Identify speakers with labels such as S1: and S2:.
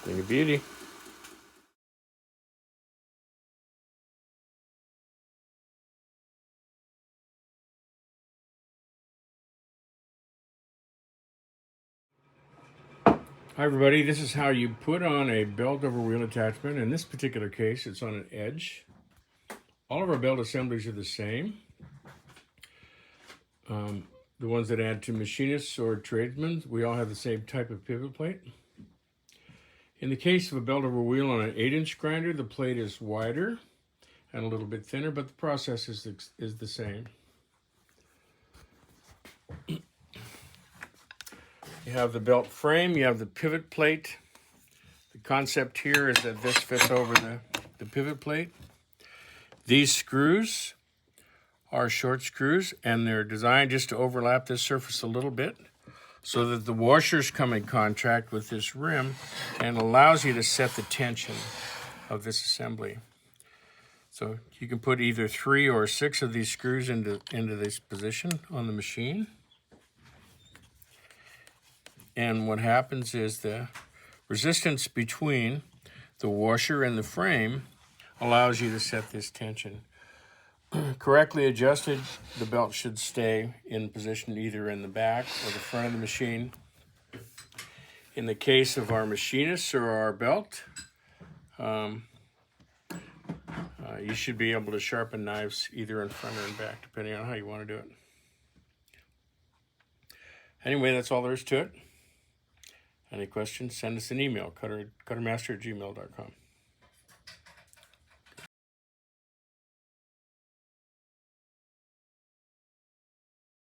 S1: Thing of beauty. Hi everybody, this is how you put on a belt over wheel attachment. In this particular case, it's on an edge. All of our belt assemblies are the same. The ones that add to machinists or tradesmen, we all have the same type of pivot plate. In the case of a belt over wheel on an 8-inch grinder, the plate is wider and a little bit thinner, but the process is the same. You have the belt frame, you have the pivot plate. The concept here is that this fits over the pivot plate. These screws are short screws, and they're designed just to overlap this surface a little bit so that the washers come in contact with this rim and allows you to set the tension of this assembly. So you can put either 3 or 6 of these screws into this position on the machine. And what happens is the resistance between the washer and the frame allows you to set this tension. Correctly adjusted, the belt should stay in position either in the back or the front of the machine. In the case of our machinists or our belt, you should be able to sharpen knives either in front or in back, depending on how you want to do it. Anyway, that's all there is to it. Any questions, send us an email, cuttermaster@gmail.com.